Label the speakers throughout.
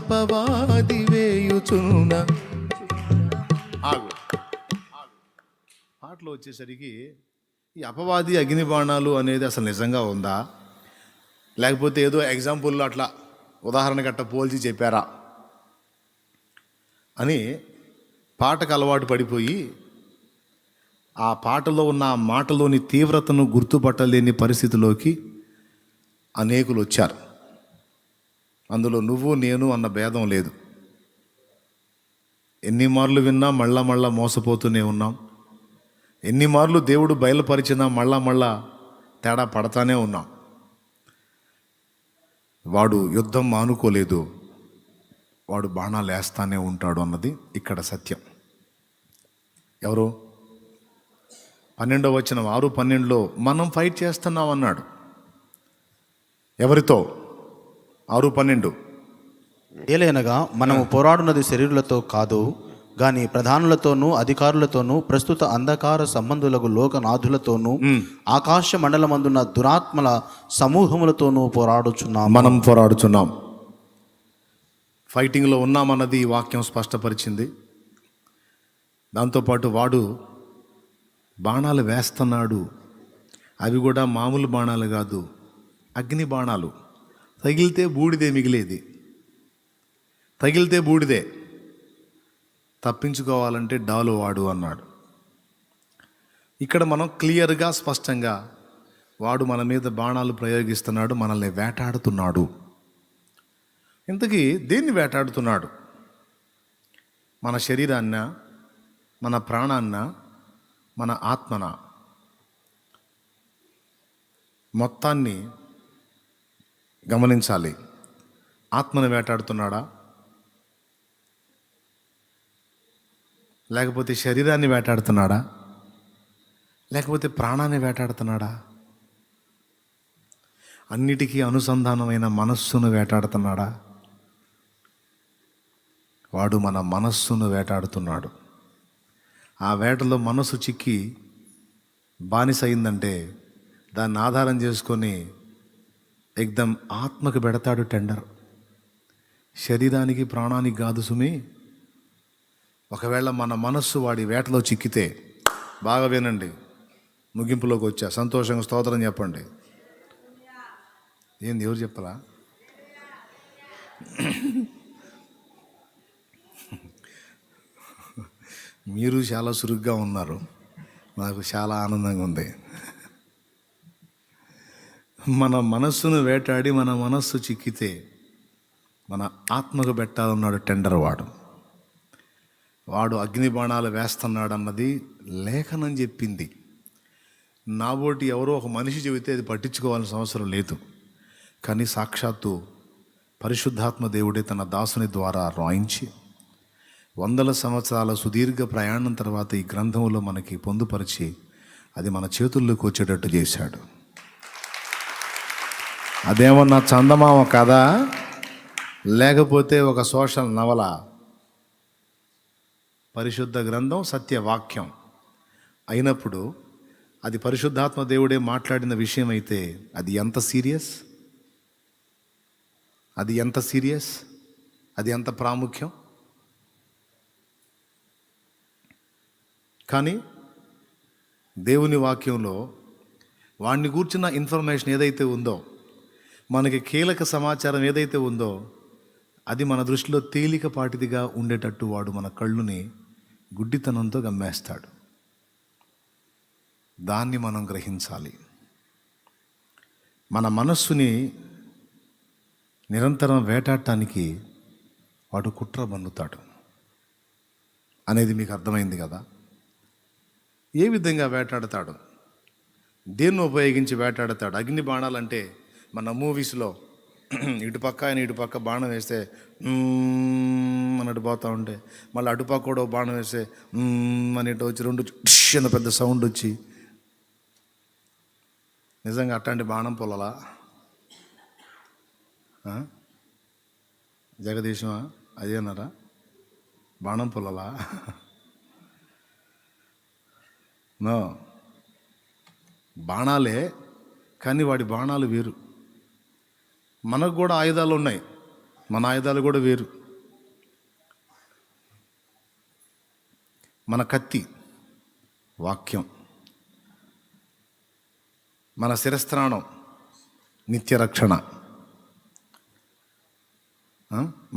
Speaker 1: అపవాది వేయుచున్న ఆగు. పాటలో వచ్చేసరికి ఈ అపవాది అగ్ని బాణాలు అనేది అసలు నిజంగా ఉందా, లేకపోతే ఏదో ఎగ్జాంపుల్లో అట్లా ఉదాహరణ గట్ట పోల్చి చెప్పారా అని పాటకు అలవాటు పడిపోయి ఆ పాటలో ఉన్న ఆ మాటలోని తీవ్రతను గుర్తుపట్టలేని పరిస్థితిలోకి అనేకులు వచ్చారు. అందులో నువ్వు నేను అన్న భేదం లేదు. ఎన్ని మార్లు విన్నా మళ్ళా మోసపోతూనే ఉన్నాం. ఎన్ని మార్లు దేవుడు బయలుపరిచినా మళ్ళా తేడా పడతానే ఉన్నాం. వాడు యుద్ధం మానుకోలేదు, వాడు బాణాలు వేస్తానే ఉంటాడు అన్నది ఇక్కడ సత్యం. ఎవరు 12వ వచనం 6:12 మనం ఫైట్ చేస్తున్నాం అన్నాడు. ఎవరితో? 6:12
Speaker 2: ఏలైనగా మనము పోరాడున్నది శరీరులతో కాదు గాని ప్రధానులతోనూ అధికారులతోనూ ప్రస్తుత అంధకార సంబంధులకు లోకనాథులతోనూ ఆకాశ మండలమందున్న దురాత్మల సమూహములతోనూ మనం పోరాడుచున్నాం.
Speaker 1: ఫైటింగ్లో ఉన్నామన్నది ఈ వాక్యం స్పష్టపరిచింది. దాంతోపాటు వాడు బాణాలు వేస్తున్నాడు. అవి కూడా మామూలు బాణాలు కాదు, అగ్ని బాణాలు. తగిలితే బూడిదే మిగిలేది, తగిలితే బూడిదే. తప్పించుకోవాలంటే డాలు వాడు అన్నాడు. ఇక్కడ మనం క్లియర్గా స్పష్టంగా వాడు మన మీద బాణాలు ప్రయోగిస్తున్నాడు, మనల్ని వేటాడుతున్నాడు. ఇంతకీ దేన్ని వేటాడుతున్నాడు? మన శరీరాన్న, మన ప్రాణాన్న, మన ఆత్మన? మొత్తాన్ని గమనించాలి. ఆత్మను వేటాడుతున్నాడా, లేకపోతే శరీరాన్ని వేటాడుతున్నాడా, లేకపోతే ప్రాణాన్ని వేటాడుతున్నాడా? అన్నిటికీ అనుసంధానమైన మనస్సును వేటాడుతున్నాడా? వాడు మన మనస్సును వేటాడుతున్నాడు. ఆ వేటలో మనసు చిక్కి బానిస అయిందంటే దాన్ని ఆధారం చేసుకొని ఎగ్దం ఆత్మకు పెడతాడు టెండర్. శరీరానికి ప్రాణానికి కాదు సుమి. ఒకవేళ మన మనస్సు వాడి వేటలో చిక్కితే, బాగా వినండి, ముగింపులోకి వచ్చా, సంతోషంగా స్తోత్రం చెప్పండి. ఏంది, ఎవరు చెప్పరా? మీరు చాలా చురుగ్గా ఉన్నారు, నాకు చాలా ఆనందంగా ఉంది. మన మనస్సును వేటాడి మన మనస్సు చిక్కితే మన ఆత్మకు పెట్టాలన్నాడు టెండర్. వాడు అగ్ని బాణాలు వేస్తున్నాడు అన్నది లేఖనం చెప్పింది. నాబోటి ఎవరో ఒక మనిషి చెబితే అది పట్టించుకోవాల్సిన అవసరం లేదు. కానీ సాక్షాత్తు పరిశుద్ధాత్మ దేవుడే తన దాసుని ద్వారా రాయించి 100 సంవత్సరాల సుదీర్ఘ ప్రయాణం తర్వాత ఈ గ్రంథంలో మనకి పొందుపరిచి అది మన చేతుల్లోకి వచ్చేటట్టు చేశాడు. అదేమన్నా చందమామ కదా, లేకపోతే ఒక సోషల్ నవల? పరిశుద్ధ గ్రంథం సత్యవాక్యం అయినప్పుడు అది పరిశుద్ధాత్మ దేవుడే మాట్లాడిన విషయం అయితే అది ఎంత సీరియస్, అది ఎంత ప్రాముఖ్యం. కానీ దేవుని వాక్యంలో వాడిని గూర్చిన ఇన్ఫర్మేషన్ ఏదైతే ఉందో, మనకి కీలక సమాచారం ఏదైతే ఉందో, అది మన దృష్టిలో తేలికపాటిదిగా ఉండేటట్టు వాడు మన కళ్ళుని గుడ్డితనంతో గమ్మేస్తాడు. దాన్ని మనం గ్రహించాలి. మన మనస్సుని నిరంతరం వేటాడటానికి వాడు కుట్ర బన్నుతాడు అనేది మీకు అర్థమైంది కదా. ఏ విధంగా వేటాడతాడు, దేన్ని ఉపయోగించి వేటాడతాడు? అగ్ని బాణాలంటే మన మూవీస్లో ఇటుపక్క ఆయన ఇటుపక్క బాణం వేస్తే అన్నట్టు పోతూ ఉంటే, మళ్ళీ అటుపక్క కూడా బాణం వేస్తే అనేటు వచ్చి రెండు చిన్న పెద్ద సౌండ్ వచ్చి, నిజంగా అట్లాంటి బాణం పొలలా? జగదీశమా అదేనారా? బాణం పొలలా? నో, బాణాలే, కానీ వాడి బాణాలు వేరు. మనకు కూడా ఆయుధాలు ఉన్నాయి. మన ఆయుధాలు కూడా వేరు. మన కత్తి వాక్యం, మన శిరస్త్రాణం నిత్య రక్షణ,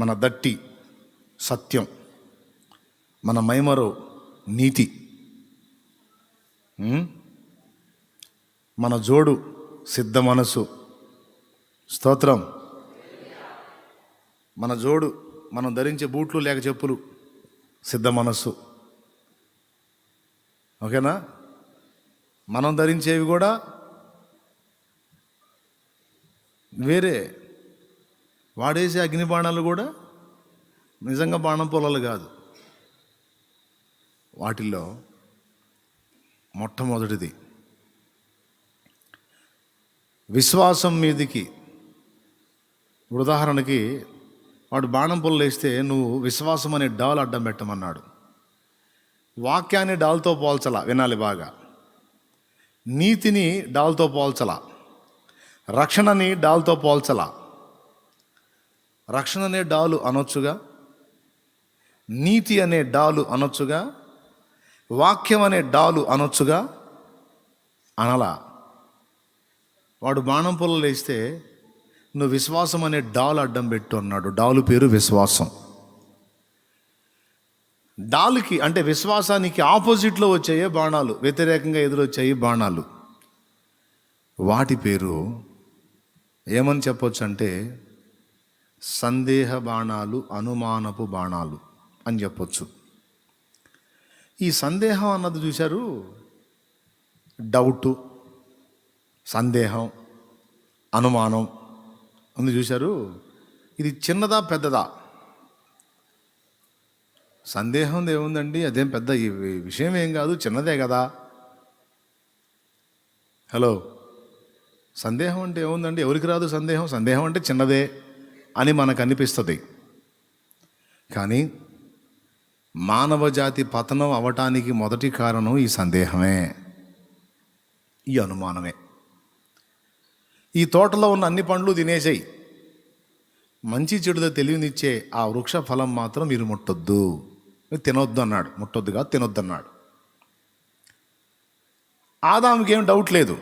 Speaker 1: మన దట్టి సత్యం, మన మైమరో నీతి, మన జోడు సిద్ధ మనసు. స్తోత్రం. మన జోడు, మనం ధరించే బూట్లు లేక చెప్పులు సిద్ధ మనస్సు. ఓకేనా? మనం ధరించేవి కూడా వేరే. వాడేసే అగ్ని బాణాలు కూడా నిజంగా బాణం పొలాలు కాదు. వాటిల్లో మొట్టమొదటిది విశ్వాసం మీదికి. ఉదాహరణకి వాడు బాణం పొలలు వేస్తే నువ్వు విశ్వాసం అనే డాల్ అడ్డం పెట్టమన్నాడు. వాక్యాన్ని డాల్తో పోల్చలా, వినాలి బాగా. నీతిని డాల్తో పోల్చలా, రక్షణని డాల్తో పోల్చలా. రక్షణ అనే డాలు అనొచ్చుగా, నీతి అనే డాలు అనొచ్చుగా, వాక్యం అనే డాలు అనొచ్చుగా, అనలా. వాడు బాణం పొలలు వేస్తే నువ్వు విశ్వాసం అనే డాలు అడ్డం పెట్టు అన్నాడు. డాలు పేరు విశ్వాసం. డాలుకి అంటే విశ్వాసానికి ఆపోజిట్లో వచ్చాయే బాణాలు, వ్యతిరేకంగా ఎదురొచ్చాయి బాణాలు. వాటి పేరు ఏమని చెప్పొచ్చు అంటే సందేహ బాణాలు, అనుమానపు బాణాలు అని చెప్పొచ్చు. ఈ సందేహం అన్నది చూశారు, డౌటు, సందేహం, అనుమానం ఉంది చూశారు. ఇది చిన్నదా పెద్దదా? సందేహం ఏముందండి, అదేం పెద్ద విషయం ఏం కాదు, చిన్నదే కదా. హలో, సందేహం అంటే ఏముందండి, ఎవరికి రాదు సందేహం? సందేహం అంటే చిన్నదే అని మనకు అనిపిస్తుంది. కానీ మానవ జాతి పతనం అవటానికి మొదటి కారణం ఈ సందేహమే, ఈ అనుమానమే. ఈ తోటలో ఉన్న అన్ని పండ్లు తినేసాయి, మంచి చెడుతో తెలివినిచ్చే ఆ వృక్ష ఫలం మాత్రం మీరు ముట్టొద్దు, మీరు తినొద్దు అన్నాడు. ముట్టొద్దుగా, తినొద్దు అన్నాడు. ఆదాముకి ఏం డౌట్ లేదు,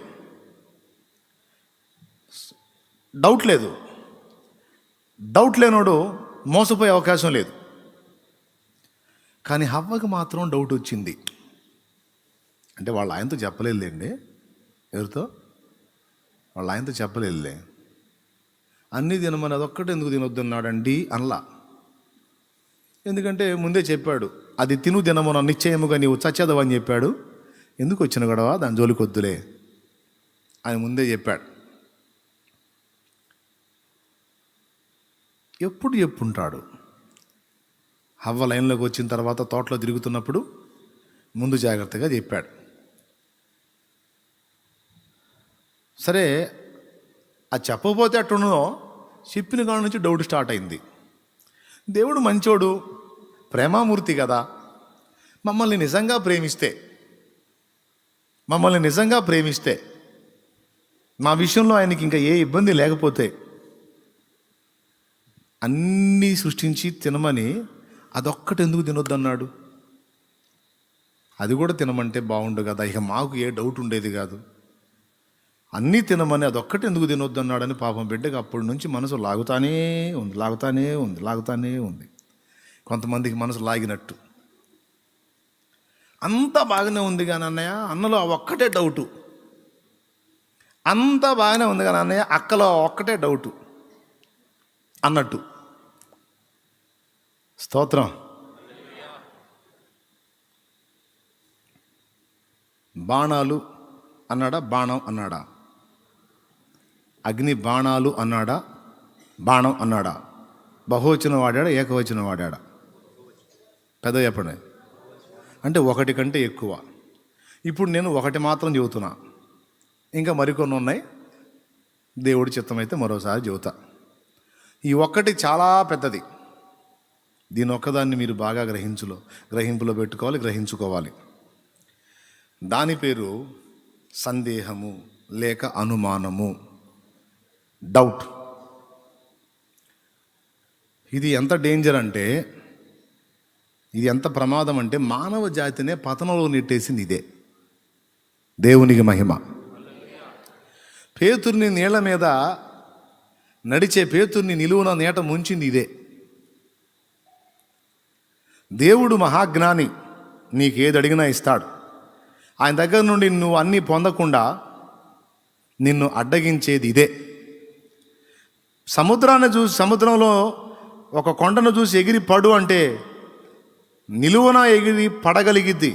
Speaker 1: డౌట్ లేనోడు మోసపోయే అవకాశం లేదు. కానీ హవ్వకి మాత్రం డౌట్ వచ్చింది. అంటే వాళ్ళ ఆయనతో చెప్పలేదులేండి. ఎవరితో? వాళ్ళ ఆయనతో చెప్పలేదులే. అన్నీ తినమని అదొక్కటి ఎందుకు తినొద్దన్నాడండి అనలా. ఎందుకంటే ముందే చెప్పాడు, అది తినమని నిశ్చయముగా నీవు చచ్చేదవని చెప్పాడు. ఎందుకు వచ్చిన గొడవ, దాని జోలికి వద్దులే అని ముందే చెప్పాడు. ఎప్పుడు చెప్పుంటాడు. హవ్వ లైన్లోకి వచ్చిన తర్వాత తోటలో తిరుగుతున్నప్పుడు ముందు జాగ్రత్తగా చెప్పాడు. సరే, అది చెప్పకపోతే అట్టున్నదో, చెప్పిన కాడ నుంచి డౌట్ స్టార్ట్ అయింది. దేవుడు మంచోడు, ప్రేమామూర్తి కదా, మమ్మల్ని నిజంగా ప్రేమిస్తే మా విషయంలో ఆయనకి ఇంకా ఏ ఇబ్బంది లేకపోతే అన్నీ సృష్టించి తినమని అదొక్కటి ఎందుకు తినొద్దన్నాడు? అది కూడా తినమంటే బాగుండు కదా, ఇక మాకు ఏ డౌట్ ఉండేది కాదు. అన్నీ తినమని అదొక్కటి ఎందుకు తినొద్దన్నాడని పాపం బిడ్డకి అప్పటి నుంచి మనసు లాగుతానే ఉంది. కొంతమందికి మనసు లాగినట్టు. అంతా బాగానే ఉంది కానీ అన్నయ్య, అన్నలో ఒక్కటే డౌటు. అంతా బాగానే ఉంది కానీ అన్నయ్య, అక్కలో ఒక్కటే డౌటు అన్నట్టు. స్తోత్రం. బాణాలు అన్నాడా, బాణం అన్నాడా? అగ్ని బాణాలు అన్నాడా, బాణం అన్నాడా? బహువచనం వాడాడా, ఏకవచనం వాడాడా? పెద్ద చెప్పండి. అంటే ఒకటి కంటే ఎక్కువ. ఇప్పుడు నేను ఒకటి మాత్రం చెబుతున్నా, ఇంకా మరికొన్ని ఉన్నాయి. దేవుడి చిత్తమైతే మరోసారి చెబుతా. ఈ ఒక్కటి చాలా పెద్దది. దీని ఒక్కదాన్ని మీరు బాగా గ్రహింపులో పెట్టుకోవాలి, గ్రహించుకోవాలి. దాని పేరు సందేహము లేక అనుమానము, డౌట్. ఇది ఎంత డేంజర్ అంటే, ఇది ఎంత ప్రమాదం అంటే, మానవ జాతినే పతనంలో నెట్టేసింది ఇదే. దేవునికి మహిమ. పేతుర్ని నీళ్ల మీద నడిచే పేతుర్ని నిలువున నీట ముంచింది ఇదే. దేవుడు మహాజ్ఞాని, నీకేది అడిగినా ఇస్తాడు. ఆయన దగ్గర నుండి నువ్వు అన్నీ పొందకుండా నిన్ను అడ్డగించేది ఇదే. సముద్రాన్ని చూసి, సముద్రంలో ఒక కొండను చూసి ఎగిరి పడు అంటే నిలువున ఎగిరి పడగలిగిద్ది.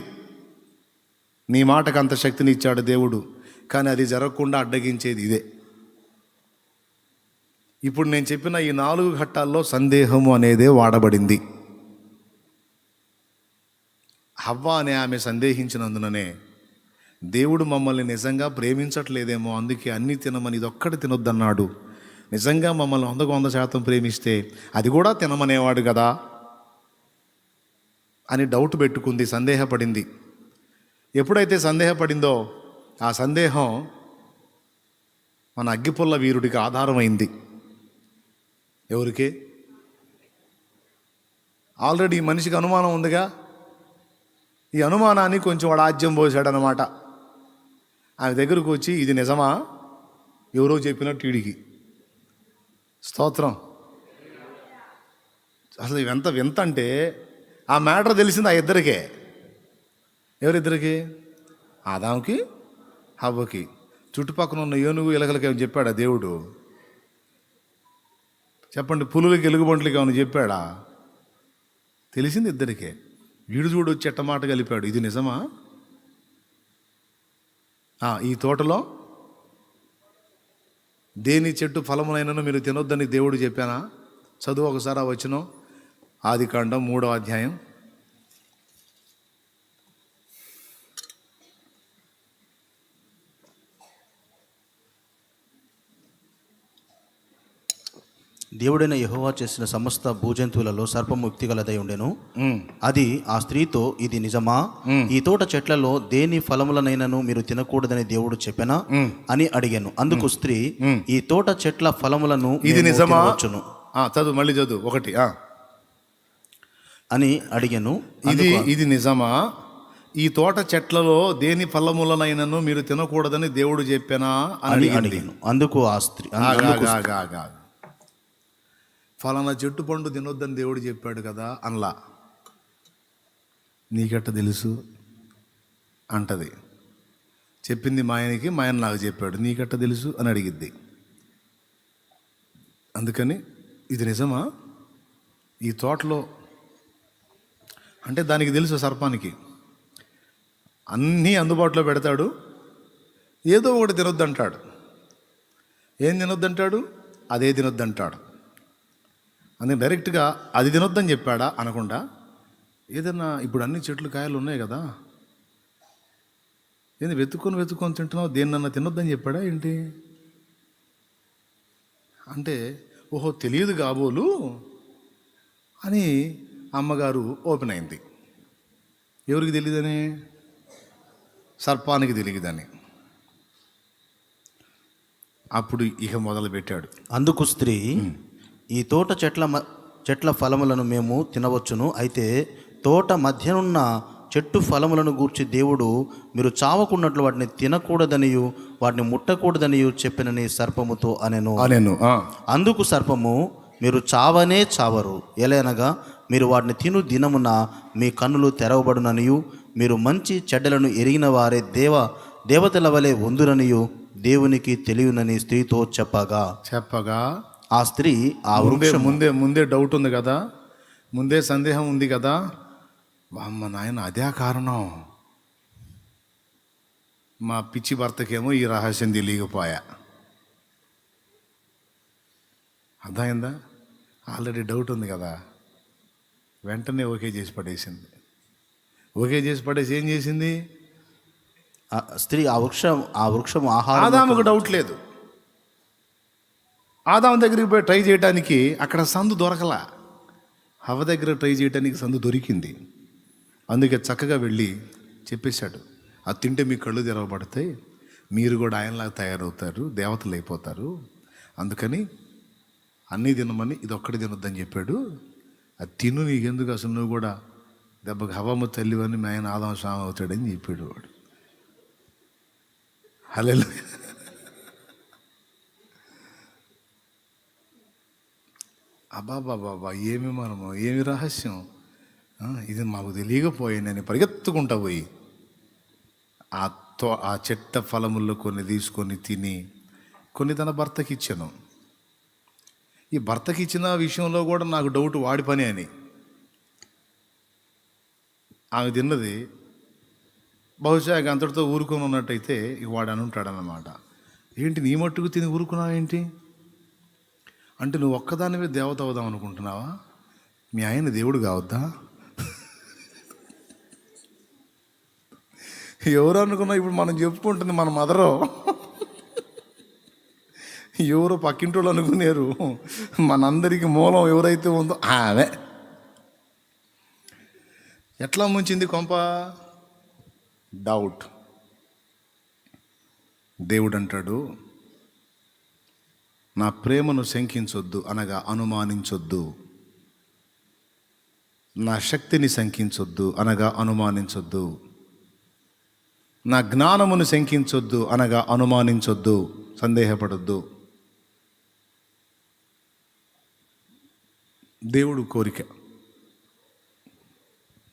Speaker 1: నీ మాటకు అంత శక్తిని ఇచ్చాడు దేవుడు, కానీ అది జరగకుండా అడ్డగించేది ఇదే. ఇప్పుడు నేను చెప్పిన ఈ 4 ఘట్టాల్లో సందేహము అనేదే వాడబడింది. హవ్వ అనే ఆమె సందేహించినందుననే దేవుడు మమ్మల్ని నిజంగా ప్రేమించట్లేదేమో, అందుకే అన్నీ తినమని ఇదొక్కటి తినొద్దన్నాడు. నిజంగా మమ్మల్ని 100% ప్రేమిస్తే అది కూడా తినమనేవాడు కదా అని డౌట్ పెట్టుకుంది, సందేహపడింది. ఎప్పుడైతే సందేహపడిందో ఆ సందేహం మన అగ్గిపుల్ల వీరుడికి ఆధారమైంది. ఎవరికి? ఆల్రెడీ ఈ మనిషికి అనుమానం ఉందిగా. ఈ అనుమానాన్ని కొంచెం వాడు ఆజ్యం పోసాడనమాట. ఆమె దగ్గరకు వచ్చి, ఇది నిజమా? ఎవరో చెప్పినట్టు వీడికి స్తోత్రం. అసలు ఎంత వింత అంటే, ఆ మ్యాటర్ తెలిసింది ఆ ఇద్దరికే. ఎవరిద్దరికి? ఆదాముకి, హవ్వకి. చుట్టుపక్కల ఉన్న ఏనుగు ఎలకలకి ఏమైనా చెప్పాడా దేవుడు? చెప్పండి. పులులకి, ఎలుగుబంట్లకి ఏమైనా చెప్పాడా? తెలిసింది ఇద్దరికే. వీడు చూడు చెట్ట మాట కలిపాడు, ఇది నిజమా? ఈ తోటలో దేని చెట్టు ఫలమునైనను మీరు తినొద్దని దేవుడు చెప్పానా? చదువు ఒకసారి వచనం, ఆదికాండం 3వ అధ్యాయం.
Speaker 2: దేవుడైన యెహోవా చేసిన సమస్త భూజంతువులలో సర్పము యుక్తిగలదై ఉండెను. అది ఆ స్త్రీతో, ఇది నిజమా? ఈ తోట చెట్లలో దేని ఫలములనైనను మీరు తినకూడదని దేవుడు చెప్పెనా అని అడిగాను. అందుకు స్త్రీ, ఈ తోట చెట్ల ఫలములను
Speaker 1: ఇది నిజమా?
Speaker 2: చదువు,
Speaker 1: మళ్ళీ చదువు. 1
Speaker 2: అని అడిగాను.
Speaker 1: ఇది నిజమా? ఈ తోట చెట్లలో దేని ఫలములనైనను మీరు తినకూడదని దేవుడు చెప్పానా అని అడిగాను.
Speaker 2: అందుకు ఆ స్త్రీ,
Speaker 1: ఫలానా చెట్టు పండు తినొద్దని దేవుడు చెప్పాడు కదా అనలా. నీకెట్ట తెలుసు అంటది. చెప్పింది మా ఆయనకి, మా ఆయన నాకు చెప్పాడు, నీకెట్ట తెలుసు అని అడిగిద్ది. అందుకని ఇది నిజమా? ఈ తోటలో అంటే దానికి తెలుసు, సర్పానికి అన్నీ అందుబాటులో పెడతాడు, ఏదో ఒకటి తినొద్దంటాడు. ఏం తినొద్దంటాడు? అదే తినొద్దంటాడు. అందుకే డైరెక్ట్గా అది తినొద్దని చెప్పాడా అనకుండా, ఏదన్నా ఇప్పుడు అన్ని చెట్లు కాయలు ఉన్నాయి కదా, ఏంది వెతుక్కొని తింటున్నావు, దేన్నన్నా తినొద్దని చెప్పాడా ఏంటి అంటే, ఓహో తెలియదు కాబోలు అని అమ్మగారు ఓపెన్ అయింది. ఎవరికి తెలియదని? సర్పానికి తెలియదని. అప్పుడు ఇక మొదలు పెట్టాడు.
Speaker 2: అందుకు స్త్రీ, ఈ తోట చెట్ల ఫలములను మేము తినవచ్చును, అయితే తోట మధ్యనున్న చెట్టు ఫలములను గూర్చి దేవుడు మీరు చావకున్నట్లు వాటిని తినకూడదనియు వాటిని ముట్టకూడదనియు చెప్పినని సర్పముతో అనెను. అందుకు సర్పము, మీరు చావనే చావరు, ఎలయనగా మీరు వాటిని తిను దినమున మీ కన్నులు తెరవబడుననియు మీరు మంచి చెడ్డలను ఎరిగిన వారే దేవతల వలె ఉందురనియు దేవునికి తెలియనని స్త్రీతో చెప్పగా ఆ స్త్రీ ఆ వృక్షం
Speaker 1: ముందే డౌట్ ఉంది కదా, ముందే సందేహం ఉంది కదా, అమ్మ నాయన అదే కారణం, మా పిచ్చి భర్తకేమో ఈ రహస్యం తెలియకపోయా. అర్థమైందా? ఆల్రెడీ డౌట్ ఉంది కదా, వెంటనే ఓకే చేసి పడేసింది. ఓకే చేసి పడేసి ఏం చేసింది?
Speaker 2: స్త్రీ ఆ వృక్షం ఆహారం.
Speaker 1: ఆదాముకు డౌట్ లేదు. ఆదాము దగ్గరికి పోయి ట్రై చేయడానికి అక్కడ సందు దొరకలా. హవ్వ దగ్గర ట్రై చేయడానికి సందు దొరికింది. అందుకే చక్కగా వెళ్ళి చెప్పేశాడు, అది తింటే మీ కళ్ళు తెరవబడతాయి, మీరు కూడా ఆయనలాగా తయారవుతారు, దేవతలు అయిపోతారు, అందుకని అన్నీ తినమని ఇది ఒక్కటి తినొద్దని చెప్పాడు. అది తిను, నీకెందుకు, అసలు నువ్వు కూడా దెబ్బకి హవమ్మ తల్లివని మా ఆయన ఆదాం స్వామి అవుతాడని చెప్పాడు వాడు. హల్లెలూయా. అబ్బాబాబా, ఏమి మనము, ఏమి రహస్యం, ఇది మాకు తెలియకపోయాను. నేను పరిగెత్తుకుంటా పోయి ఆ చెట్ట ఫలముల్లో కొన్ని తీసుకొని తిని కొన్ని తన భర్తకి ఇచ్చాను. ఈ భర్తకి ఇచ్చిన విషయంలో కూడా నాకు డౌట్, వాడి పని అని. ఆమె తిన్నది బహుశా అంతటితో ఊరుకొని ఉన్నట్టయితే ఇక వాడు అని ఉంటాడనమాట. ఏంటి నీ మట్టుకు తిని ఊరుకున్నావేంటి అంటే, నువ్వు ఒక్కదానివే దేవత అవుదాం అనుకుంటున్నావా? మీ ఆయన దేవుడు కావద్దా? ఎవరు అనుకున్నా ఇప్పుడు మనం చెప్పుకుంటుంది మన మదరో ఎవరో పక్కింటోళ్ళు అనుకునేరు. మనందరికీ మూలం ఎవరైతే ఉందో ఆమె. ఎట్లా ముంచింది కొంప? డౌట్. దేవుడు అంటాడు, నా ప్రేమను శంకించొద్దు అనగా అనుమానించొద్దు, నా శక్తిని శంకించొద్దు అనగా అనుమానించొద్దు, నా జ్ఞానమును శంకించొద్దు అనగా అనుమానించొద్దు, సందేహపడొద్దు. దేవుడు కోరిక,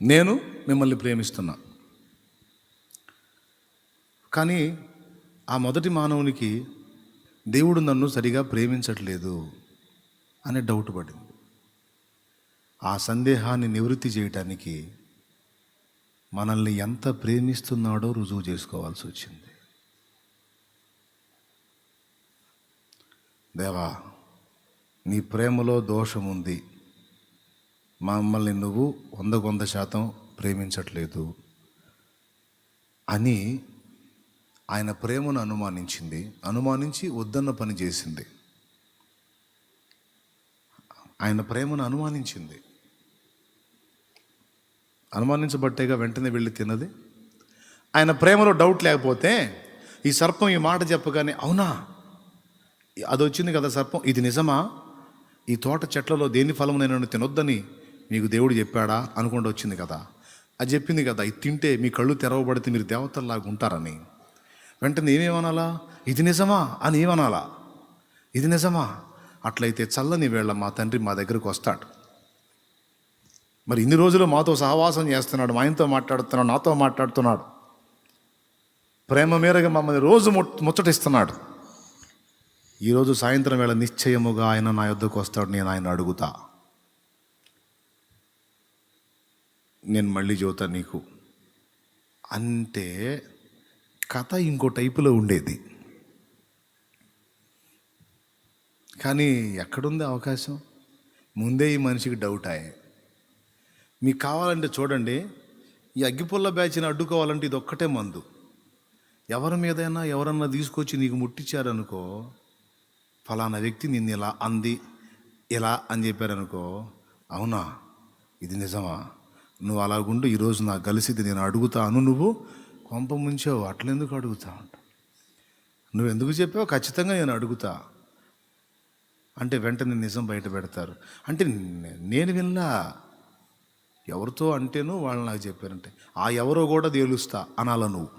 Speaker 1: నేను మిమ్మల్ని ప్రేమిస్తున్నా. కానీ ఆ మొదటి మానవునికి దేవుడు నన్ను సరిగా ప్రేమించట్లేదు అనే డౌట్ పడింది. ఆ సందేహాన్ని నివృత్తి చేయటానికి మనల్ని ఎంత ప్రేమిస్తున్నాడో రుజువు చేసుకోవాల్సి వచ్చింది. దేవా, నీ ప్రేమలో దోషం ఉంది, మమ్మల్ని నువ్వు 100% ప్రేమించట్లేదు అని ఆయన ప్రేమను అనుమానించి వద్దన్న పని చేసింది. ఆయన ప్రేమను అనుమానించబట్టేగా వెంటనే వెళ్ళి తిన్నది. ఆయన ప్రేమలో డౌట్ లేకపోతే ఈ సర్పం ఈ మాట చెప్పగానే, అవునా అది వచ్చింది కదా సర్పం, ఇది నిజమా, ఈ తోట చెట్లలో దేని ఫలము నేను తినొద్దని మీకు దేవుడు చెప్పాడా అనుకుంటూ వచ్చింది కదా. అది చెప్పింది కదా, ఇది తింటే మీ కళ్ళు తెరవబడితే మీరు దేవతల్లాగా ఉంటారని. వెంటనే ఏమేమనాలా? ఇది నిజమా అని ఏమనాలా? ఇది నిజమా? అట్లయితే చల్లని వేళ మా తండ్రి మా దగ్గరకు వస్తాడు. మరి ఇన్ని రోజులు మాతో సహవాసం చేస్తున్నాడు, మా ఆయనతో మాట్లాడుతున్నాడు, నాతో మాట్లాడుతున్నాడు, ప్రేమ మేరగా మమ్మల్ని రోజు ముచ్చటిస్తున్నాడు. ఈరోజు సాయంత్రం వేళ నిశ్చయముగా ఆయన నా యొద్దకు వస్తాడు, నేను ఆయన అడుగుతా. నేను మళ్ళీ చెబుతా నీకు అంటే కథ ఇంకో టైపులో ఉండేది. కానీ ఎక్కడుంది అవకాశం? ముందే ఈ మనిషికి డౌట్ అయ్యే. మీకు కావాలంటే చూడండి, ఈ అగ్గిపుల్ల బ్యాచ్ని అడ్డుకోవాలంటే ఇది ఒక్కటే మందు. ఎవరి మీదైనా ఎవరన్నా తీసుకొచ్చి నీకు ముట్టించారనుకో, ఫలానా వ్యక్తి నిన్ను ఇలా అంది ఇలా అని చెప్పారనుకో, అవునా ఇది నిజమా, నువ్వు అలాగుండు, ఈరోజు నాకు కలిసిది నేను అడుగుతాను, నువ్వు కొంప ముంచావు, అట్లెందుకు అడుగుతా అంట, నువ్వెందుకు చెప్పావు, ఖచ్చితంగా నేను అడుగుతా అంటే వెంటనే నిజం బయట పెడతారు. అంటే నేను విన్నా, ఎవరితో అంటేను వాళ్ళు నాకు చెప్పారంటే ఆ ఎవరో కూడా తేలుస్తా అనాల నువ్వు.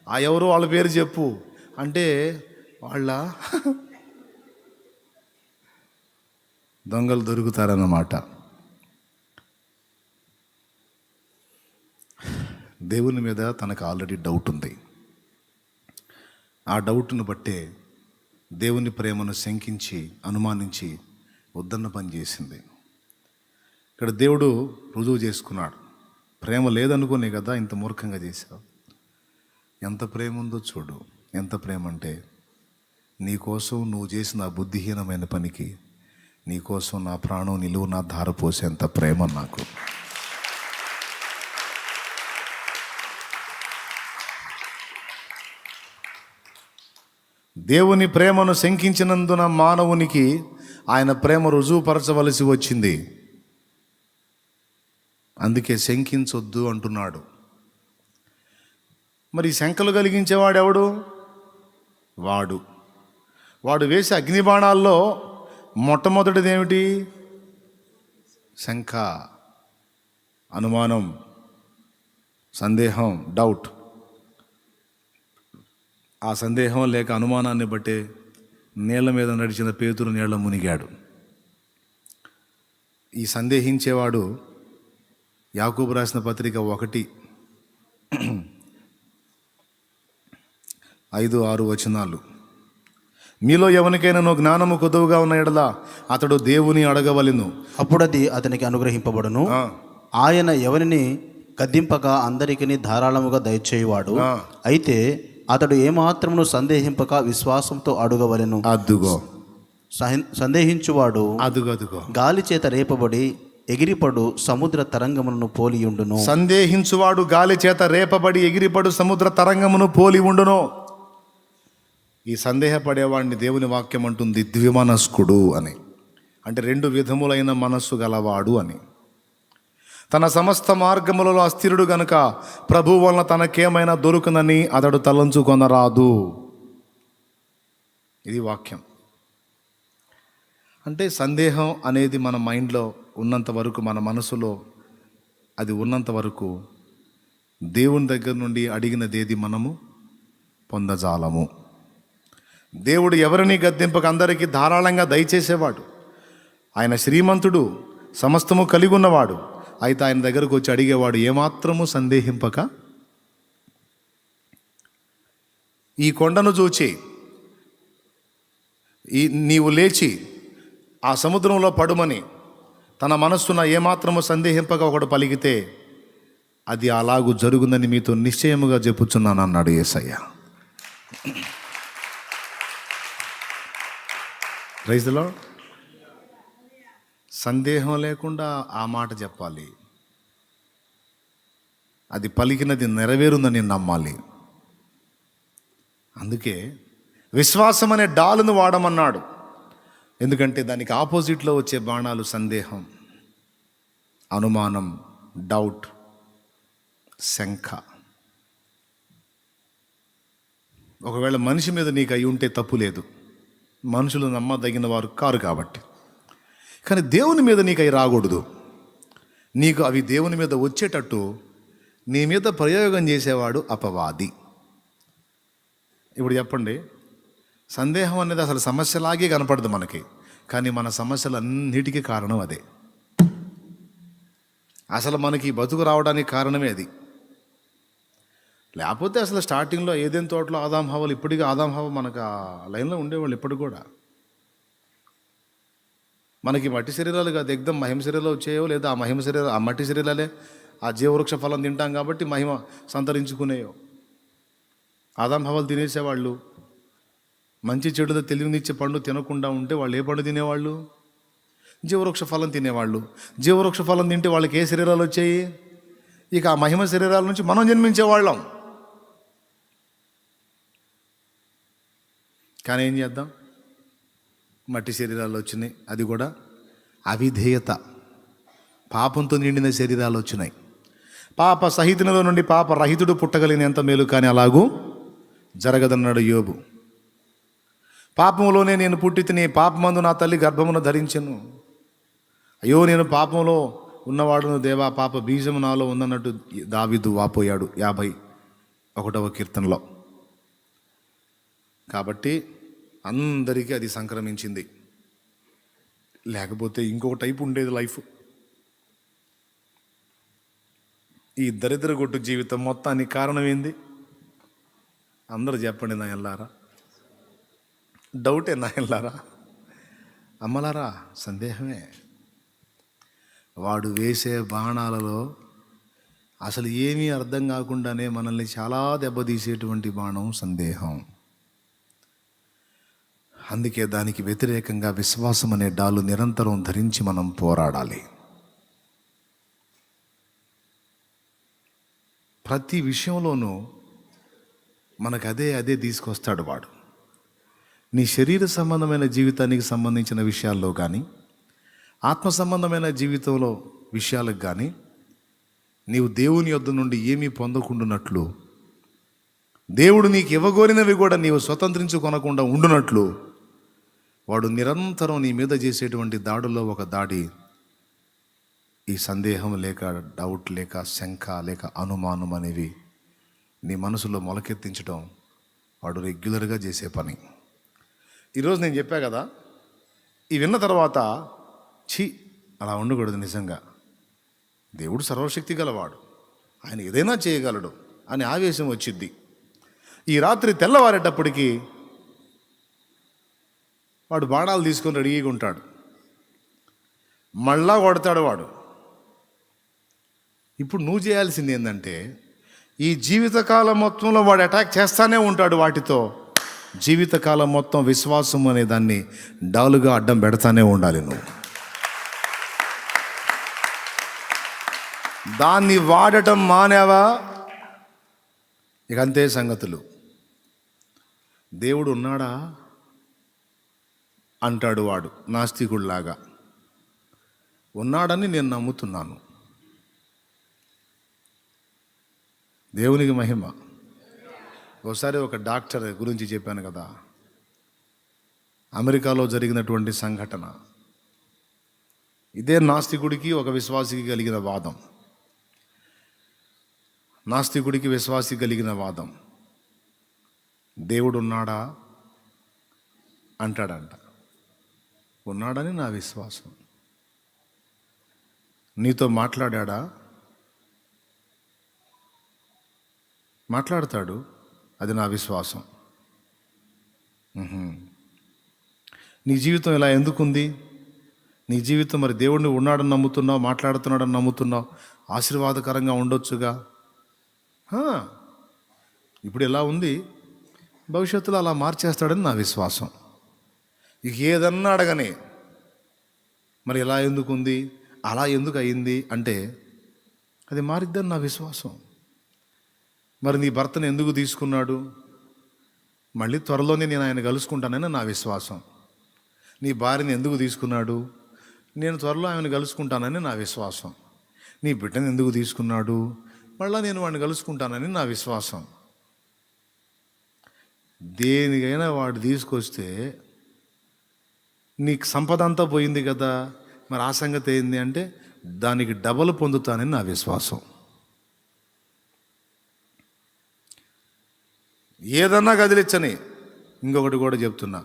Speaker 1: ఆ ఎవరో వాళ్ళ పేరు చెప్పు అంటే వాళ్ళ దొంగలు దొరుకుతారన్నమాట. దేవుని మీద తనకు ఆల్రెడీ డౌట్ ఉంది. ఆ డౌట్ను బట్టే దేవుని ప్రేమను శంకించి అనుమానించి వద్దన్న పని చేసింది. ఇక్కడ దేవుడు రుజువు చేసుకున్నాడు, ప్రేమ లేదనుకోనే కదా ఇంత మూర్ఖంగా చేశావు. ఎంత ప్రేమ ఉందో చూడు. ఎంత ప్రేమ అంటే, నీకోసం నువ్వు చేసిన ఆ బుద్ధిహీనమైన పనికి నీకోసం నా ప్రాణం నిలువు నా ధార పోసేంత ప్రేమ నాకు. దేవుని ప్రేమను శంకించినందున మానవునికి ఆయన ప్రేమ రుజువుపరచవలసి వచ్చింది. అందుకే శంకించొద్దు అంటున్నాడు. మరి శంకలు కలిగించేవాడు ఎవడు? వాడు వాడు వేసే అగ్నిబాణాల్లో మొట్టమొదటిది ఏమిటి? శంక, అనుమానం, సందేహం, డౌట్. ఆ సందేహం లేక అనుమానాన్ని బట్టే నీళ్ల మీద నడిచిన పేతురు నీళ్ల మునిగాడు. ఈ సందేహించేవాడు యాకోబు రాసిన పత్రిక 1:5-6 మీలో ఎవరికైనా జ్ఞానము కొదువుగా ఉన్న ఎడల అతడు దేవుని అడగవలెను,
Speaker 2: అప్పుడది అతనికి అనుగ్రహింపబడును. ఆయన ఎవరిని గద్దింపక అందరికీ ధారాళముగా దయచేయువాడు. అయితే అతడు ఏమాత్రమును సందేహింపక విశ్వాసంతో అడుగవలెను.
Speaker 1: అదుగో
Speaker 2: సందేహించువాడు
Speaker 1: అదుగో
Speaker 2: గాలి చేత రేపబడి ఎగిరిపడు సముద్ర తరంగమును పోలియుండును.
Speaker 1: సందేహించువాడు గాలి చేత రేపబడి ఎగిరిపడు సముద్ర తరంగమును పోలి ఉండును. ఈ సందేహపడేవాడిని దేవుని వాక్యం అంటుంది ద్విమనస్కుడు అని. అంటే 2 విధములైన మనస్సు గలవాడు అని. తన సమస్త మార్గములలో అస్థిరుడు గనుక ప్రభు వలన తనకేమైనా దొరుకునని అతడు తలంచుకొనరాదు. ఇది వాక్యం. అంటే సందేహం అనేది మన మైండ్లో ఉన్నంత వరకు, మన మనసులో అది ఉన్నంత వరకు దేవుని దగ్గర నుండి అడిగినదేది మనము పొందజాలము. దేవుడు ఎవరిని గద్దింపక అందరికీ ధారాళంగా దయచేసేవాడు. ఆయన శ్రీమంతుడు, సమస్తము కలిగి ఉన్నవాడు. అయితే ఆయన దగ్గరకు వచ్చి అడిగేవాడు ఏమాత్రము సందేహింపక, ఈ కొండను చూచి నీవు లేచి ఆ సముద్రంలో పడుమని తన మనస్సున ఏమాత్రము సందేహింపక ఒకడు పలికితే అది అలాగూ జరుగుందని మీతో నిశ్చయముగా చెప్పుచున్నాను అన్నాడు యేసయ్య. Praise the lord. సందేహం లేకుండా ఆ మాట చెప్పాలి. అది పలికినది నెరవేరుందని నమ్మాలి. అందుకే విశ్వాసం అనే డాలును వాడమన్నాడు. ఎందుకంటే దానికి ఆపోజిట్లో వచ్చే బాణాలు సందేహం, అనుమానం, డౌట్, శంక. ఒకవేళ మనిషి మీద నీకు అయి ఉంటే తప్పు లేదు, మనుషులు నమ్మదగిన వారు కారు కాబట్టి. కానీ దేవుని మీద నీకు అవి రాకూడదు. నీకు అవి దేవుని మీద వచ్చేటట్టు నీ మీద ప్రయోగం చేసేవాడు అపవాది. ఇప్పుడు చెప్పండి, సందేహం అనేది అసలు సమస్యలాగే కనపడదు మనకి, కానీ మన సమస్యలన్నిటికీ కారణం అదే. అసలు మనకి బతుకు రావడానికి కారణమే అది. లేకపోతే అసలు స్టార్టింగ్లో ఏదైనా తోటలో ఆదాం హవ్వలు, ఇప్పటికీ ఆదాం హవ్వ మనకు ఆ లైన్లో ఉండేవాళ్ళు. ఇప్పటికి కూడా మనకి మట్టి శరీరాలు కాదు, ఎగ్దం మహిమ శరీరాలు వచ్చేయో, లేదా ఆ మహిమ శరీరాలు, ఆ మట్టి శరీరాలే ఆ జీవవృక్ష ఫలం తింటాం కాబట్టి మహిమ సంతరించుకునేయో. ఆదాం హవ్వలు తినేసేవాళ్ళు. మంచి చెడుతో తెలివినిచ్చే పండు తినకుండా ఉంటే వాళ్ళు ఏ పండు తినేవాళ్ళు? జీవవృక్ష ఫలం తినేవాళ్ళు. జీవవృక్ష ఫలం తింటే వాళ్ళకి ఏ శరీరాలు వచ్చాయి? ఇక ఆ మహిమ శరీరాల నుంచి మనం జన్మించేవాళ్ళం. కానీ ఏం చేద్దాం, మట్టి శరీరాలు వచ్చినాయి. అది కూడా అవిధేయత, పాపంతో నిండిన శరీరాలు వచ్చినాయి. పాప సహితునిలో నుండి పాప రహితుడు పుట్టగలిగిన ఎంత మేలు, కానీ అలాగూ జరగదన్నాడు యోబు. పాపములోనే నేను పుట్టి తిని పాపమందు నా తల్లి గర్భమును ధరించెను. అయ్యో నేను పాపంలో ఉన్నవాడును దేవా, పాప బీజము నాలో ఉందన్నట్టు దావీదు వాపోయాడు 51వ కీర్తనలో. కాబట్టి అందరికీ అది సంక్రమించింది. లేకపోతే ఇంకొక టైపు ఉండేది లైఫ్. ఈ దరిద్ర గొట్టు జీవితం మొత్తానికి కారణం ఏంది? అందరూ చెప్పండి నా ఎల్లారా. డౌటే నా ఎల్లారా, అమ్మలారా, సందేహమే. వాడు వేసే బాణాలలో అసలు ఏమీ అర్థం కాకుండానే మనల్ని చాలా దెబ్బతీసేటువంటి బాణం సందేహం. అందుకే దానికి వ్యతిరేకంగా విశ్వాసం అనే డాలు నిరంతరం ధరించి మనం పోరాడాలి. ప్రతి విషయంలోనూ మనకు అదే తీసుకొస్తాడు వాడు. నీ శరీర సంబంధమైన జీవితానికి సంబంధించిన విషయాల్లో కానీ, ఆత్మ సంబంధమైన జీవితంలో విషయాలకు కానీ నీవు దేవుని యొద్ద నుండి ఏమీ పొందకుండానట్లు, దేవుడు నీకు ఇవ్వగోరినవి కూడా నీవు స్వతంత్రించుకొనకుండా ఉండునట్లు వాడు నిరంతరం నీ మీద చేసేటువంటి దాడుల్లో ఒక దాడి ఈ సందేహం లేక, డౌట్ లేక, శంక లేక, అనుమానం అనేవి నీ మనసులో మొలకెత్తించడం వాడు రెగ్యులర్గా చేసే పని. ఈరోజు నేను చెప్పా కదా, ఈ విన్న తర్వాత అలా ఉండకూడదు. నిజంగా దేవుడు సర్వశక్తి గలవాడు, ఆయన ఏదైనా చేయగలడు అని ఆవేశం వచ్చిద్ది. ఈ రాత్రి తెల్లవారేటప్పటికి వాడు బాణాలు తీసుకొని రెడీగా ఉంటాడు, మళ్ళా కొడతాడు వాడు. ఇప్పుడు నువ్వు చేయాల్సింది ఏంటంటే, ఈ జీవితకాలం మొత్తంలో వాడు అటాక్ చేస్తానే ఉంటాడు వాటితో. జీవితకాలం మొత్తం విశ్వాసం అనే దాన్ని డాలుగా అడ్డం పెడతానే ఉండాలి. నువ్వు దాన్ని వాడటం మానేవా, ఇక అంతే సంగతులు. దేవుడు ఉన్నాడా అంటాడు వాడు నాస్తికుడిలాగా. ఉన్నాడని నేను నమ్ముతున్నాను. దేవునికి మహిమ. ఒకసారి ఒక డాక్టర్ గురించి చెప్పాను కదా, అమెరికాలో జరిగినటువంటి సంఘటన. ఇదే నాస్తికుడికి ఒక విశ్వాసికి కలిగిన వాదం. నాస్తికుడికి విశ్వాసి కలిగిన వాదం, దేవుడు ఉన్నాడా అంటాడంట. ఉన్నాడని నా విశ్వాసం. నీతో మాట్లాడా? మాట్లాడతాడు, అది నా విశ్వాసం. నీ జీవితం ఇలా ఎందుకుంది? నీ జీవితం మరి దేవుడిని ఉన్నాడని నమ్ముతున్నావు, మాట్లాడుతున్నాడని నమ్ముతున్నావు, ఆశీర్వాదకరంగా ఉండొచ్చుగా. ఇప్పుడు ఎలా ఉంది, భవిష్యత్తులో అలా మార్చేస్తాడని నా విశ్వాసం. ఇక ఏదన్నా అడగనే, మరి ఎలా ఎందుకుంది, అలా ఎందుకు అయింది అంటే అది మారిద్దని నా విశ్వాసం. మరి నీ భర్తను ఎందుకు తీసుకున్నాడు, మళ్ళీ త్వరలోనే నేను ఆయన కలుసుకుంటానని నా విశ్వాసం. నీ భార్యని ఎందుకు తీసుకున్నాడు, నేను త్వరలో ఆయన కలుసుకుంటానని నా విశ్వాసం. నీ బిడ్డను ఎందుకు తీసుకున్నాడు, మళ్ళీ నేను వాడిని కలుసుకుంటానని నా విశ్వాసం. దేనికైనా వాడు తీసుకొస్తే నీకు సంపద అంతా పోయింది కదా, మరి ఆ సంగతి ఏంది అంటే దానికి డబల్ పొందుతానని నా విశ్వాసం. ఏదన్నా కదిలించని. ఇంకొకటి కూడా చెప్తున్నా,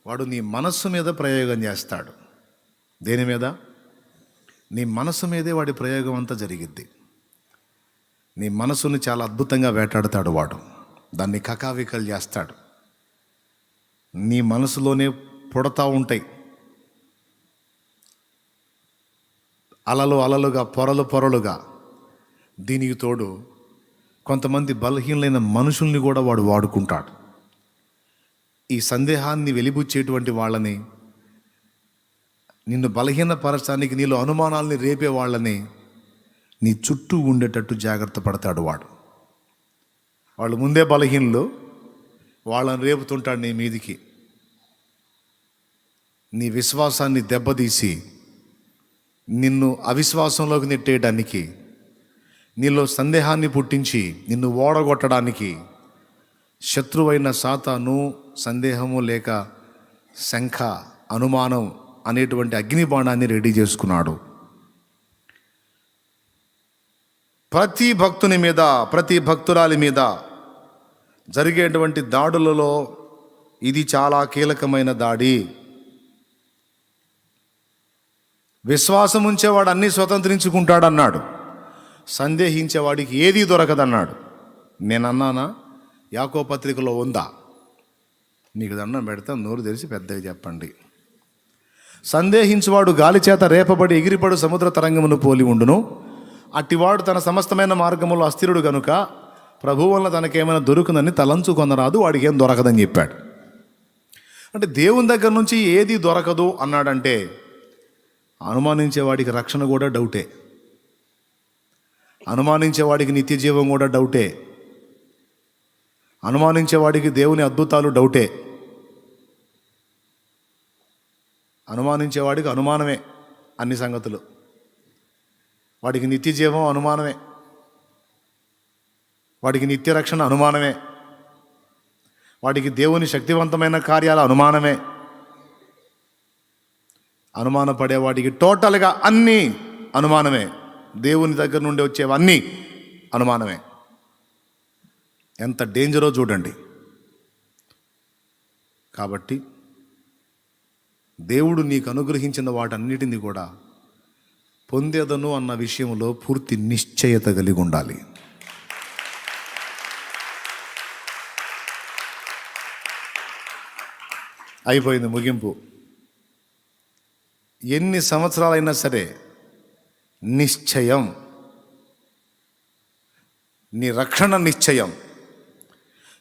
Speaker 1: వాడు నీ మనస్సు మీద ప్రయోగం చేస్తాడు. దేని మీద? నీ మనస్సు మీదే వాడి ప్రయోగం అంతా జరిగిద్ది. నీ మనసుని చాలా అద్భుతంగా వేటాడతాడు వాడు, దాన్ని కకావికలు చేస్తాడు. నీ మనసులోనే పుడతా ఉంటాయి అలలు అలలుగా, పొరలు పొరలుగా. దీనికి తోడు కొంతమంది బలహీనమైన మనుషుల్ని కూడా వాడు వాడుకుంటాడు. ఈ సందేహాన్ని వెలిబుచ్చేటువంటి వాళ్ళని, నిన్ను బలహీనపరచడానికి, నీలో అనుమానాల్ని రేపే వాళ్ళని నీ చుట్టూ ఉండేటట్టు జాగ్రత్త పడతాడు వాడు. వాళ్ళు ముందే బలహీనలు, వాళ్ళని రేపుతుంటాడు నీ మీదికి. నీ విశ్వాసాన్ని దెబ్బతీసి నిన్ను అవిశ్వాసంలోకి నెట్టేయడానికి, నీలో సందేహాన్ని పుట్టించి నిన్ను ఓడగొట్టడానికి శత్రువైన సాతాను సందేహము లేక శంఖ, అనుమానం అనేటువంటి అగ్ని బాణాన్ని రెడీ చేసుకున్నాడు. ప్రతి భక్తుని మీద, ప్రతి భక్తురాలి మీద జరిగేటువంటి దాడులలో ఇది చాలా కీలకమైన దాడి. విశ్వాసం ఉంచేవాడు అన్నీ స్వతంత్రించుకుంటాడన్నాడు, సందేహించేవాడికి ఏదీ దొరకదన్నాడు. నేనన్నానా? యాకోబు పత్రికలో ఉందా? నీకు దండం పెడతా, నోరు తెరిచి పెద్దగా చెప్పండి. సందేహించువాడు గాలి చేత రేపబడి ఎగిరిపడు సముద్ర తరంగమును పోలి ఉండును. అట్టివాడు తన సమస్తమైన మార్గములో అస్థిరుడు గనుక ప్రభువు వలన తనకేమైనా దొరుకునని తలంచుకొనరాదు, వాడికి ఏం దొరకదని చెప్పాడు. అంటే దేవుని దగ్గర నుంచి ఏది దొరకదు అన్నాడంటే అనుమానించేవాడికి రక్షణ కూడా డౌటే, అనుమానించేవాడికి నిత్య జీవం కూడా డౌటే, అనుమానించేవాడికి దేవుని అద్భుతాలు డౌటే. అనుమానించేవాడికి అనుమానమే అన్ని సంగతులు. వాడికి నిత్య జీవం అనుమానమే, వాడికి నిత్య రక్షణ అనుమానమే, వాడికి దేవుని శక్తివంతమైన కార్యాల అనుమానమే. అనుమానపడేవాడికి టోటల్గా అన్నీ అనుమానమే. దేవుని దగ్గర నుండి వచ్చేవన్నీ అనుమానమే. ఎంత డేంజరో చూడండి. కాబట్టి దేవుడు నీకు అనుగ్రహించిన వాటన్నిటిని కూడా పొందేదను అన్న విషయంలో పూర్తి నిశ్చయత కలిగి ఉండాలి. అయిపోయింది, ముగింపు. ఎన్ని సంవత్సరాలైనా సరే నిశ్చయం, నీ రక్షణ నిశ్చయం,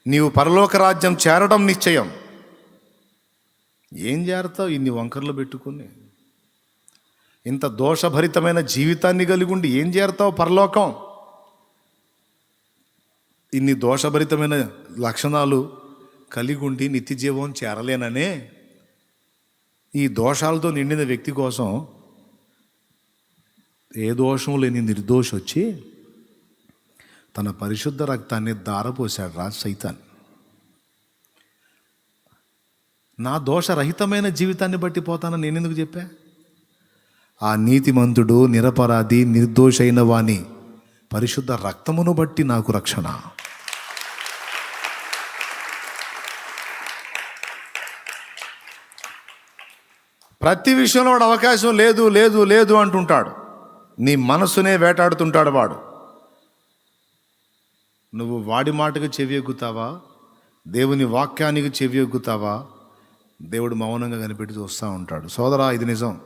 Speaker 1: నీవు పరలోక రాజ్యం చేరడం నిశ్చయం. ఏం చేరతావు ఇన్ని వంకర్లు పెట్టుకుని? ఇంత దోషభరితమైన జీవితాన్ని కలిగి ఉండి ఏం చేరతావు పరలోకం? ఇన్ని దోషభరితమైన లక్షణాలు కలిగి ఉండి నిత్య జీవం చేరలేననే ఈ దోషాలతో నిండిన వ్యక్తి కోసం ఏ దోషం లేని నిర్దోషి వచ్చి తన పరిశుద్ధ రక్తాన్ని ధారపోశాడు రా సైతాన్. నా దోషరహితమైన జీవితాన్ని బట్టి పోతానని నేనెందుకు చెప్పా? ఆ నీతిమంతుడు, నిరపరాధి, నిర్దోషైన వాని పరిశుద్ధ రక్తమును బట్టి నాకు రక్షణ. ప్రతి విషయంలో వాడు అవకాశం లేదు లేదు లేదు అంటుంటాడు. నీ మనసునే వేటాడుతుంటాడు వాడు. నువ్వు వాడి మాటకు చెవియొగ్గుతావా? దేవుని వాక్యానికి చెవియొగ్గుతావా? దేవుడు మౌనంగా కనిపెట్టి చూస్తూ ఉంటాడు. సోదరా, ఇది నిజం.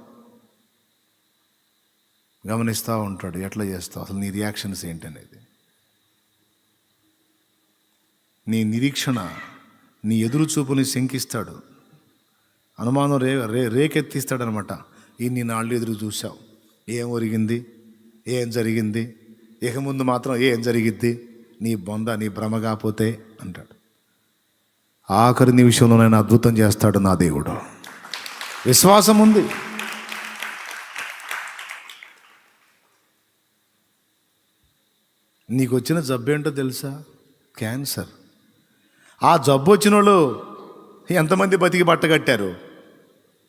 Speaker 1: గమనిస్తూ ఉంటాడు. ఎట్లా చేస్తావు, అసలు నీ రియాక్షన్స్ ఏంటనేది. నీ నిరీక్షణ, నీ ఎదురు చూపుని శంకిస్తాడు. అనుమానం రేకెత్తిస్తాడనమాట. ఇన్ని నాళ్ళు ఎదురు చూసావు, ఏం ఒరిగింది, ఏం జరిగింది, ఇక ముందు మాత్రం ఏం జరిగిద్ది, నీ బొంద, నీ భ్రమ కాపోతే అంటాడు. ఆఖరి నిమిషంలో నేను అద్భుతం చేస్తాడు నా దేవుడు. విశ్వాసం ఉంది. నీకు వచ్చిన జబ్బు ఏంటో తెలుసా? క్యాన్సర్. ఆ జబ్బు వచ్చిన వాళ్ళు ఎంతమంది బతికి బట్టగట్టారు?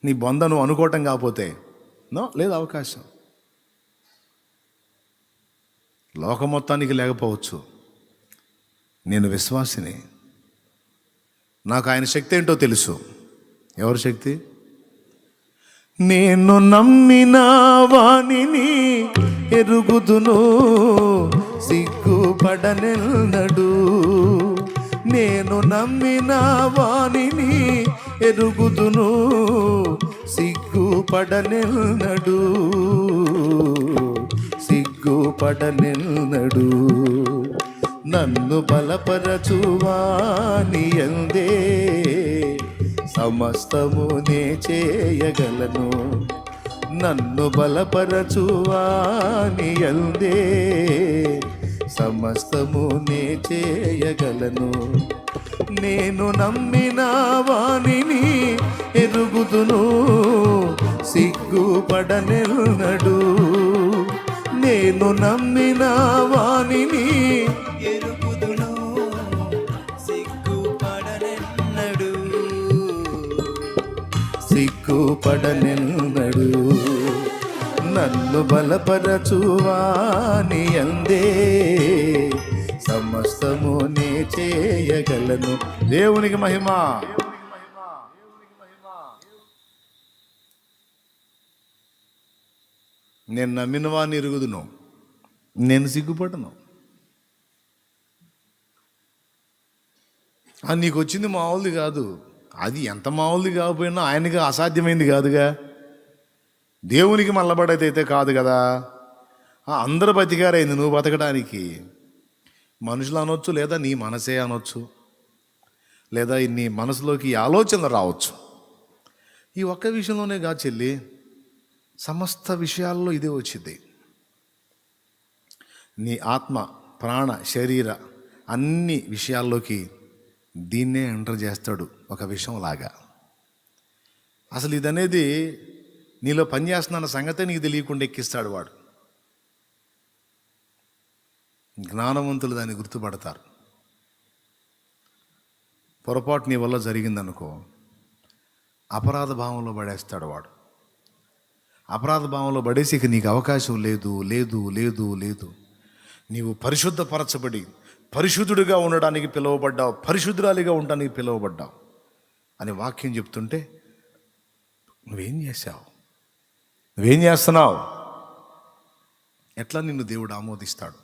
Speaker 1: నీ బొంద నువ్వు అనుకోవటం కాకపోతే లేదు అవకాశం. లోకం మొత్తానికి లేకపోవచ్చు, నేను విశ్వాసిని. నాకు ఆయన శక్తి ఏంటో తెలుసు. ఎవరి శక్తి? నేను నమ్మిన వానిని ఎరుగుదును, సిగ్గుపడనెన్నడు. నేను నమ్మిన వానిని ఎరుగుదును, సిగ్గుపడనెన్నడు, సిగ్గుపడనెన్నడు. నన్ను బలపరచువాని యందే సమస్తము నే చేయగలను. నన్ను బలపరచువాని యందే సమస్తము నే చేయగలను. నేను నమ్మిన వానిని ఎరుగుదును, సిగ్గుపడనెన్నడు. నేను నమ్మిన వానిని
Speaker 3: ఎరుగుదును, సిగ్గుపడనెన్నడు,
Speaker 1: సిగ్గుపడనెన్నడు. నన్ను బలపరచువాని యందే సమస్తము నే చేయగలను. దేవునికి మహిమ. నేను నమ్మిన వాడిని ఎరుగుదును, నేను సిగ్గుపడను. నీకు వచ్చింది మామూలుది కాదు. అది ఎంత మామూలుది కాకపోయినా ఆయనకి అసాధ్యమైంది కాదుగా. దేవునికి మల్లబడైతే కాదు కదా. అందరూ బతికారైంది నువ్వు బతకడానికి. మనుషులు అనొచ్చు, లేదా నీ మనసే అనొచ్చు, లేదా నీ మనసులోకి ఈ ఆలోచనలు రావచ్చు. ఈ ఒక్క విషయంలోనే కాదు చెల్లి, సమస్త విషయాల్లో ఇదే వచ్చింది. నీ ఆత్మ, ప్రాణ, శరీర అన్ని విషయాల్లోకి దీన్నే ఎంటర్ చేస్తాడు ఒక విషయం లాగా. అసలు ఇదనేది నీలో పనిచేస్తున్న సంగతే నీకు తెలియకుండా ఎక్కిస్తాడు వాడు. జ్ఞానవంతులు దాన్ని గుర్తుపడతారు. పొరపాటు నీ వల్ల జరిగిందనుకో, అపరాధ భావంలో పడేస్తాడు వాడు. అపరాధ భావంలో పడేసి ఇక నీకు అవకాశం లేదు లేదు లేదు లేదు. నీవు పరిశుద్ధపరచబడి పరిశుద్ధుడిగా ఉండడానికి పిలువబడ్డావు, పరిశుద్ధురాలిగా ఉండడానికి పిలువబడ్డావు అని వాక్యం చెప్తుంటే నువ్వేం చేశావు? నువ్వేం చేస్తున్నావు? ఎట్లా నిన్ను దేవుడు ఆమోదిస్తాడు?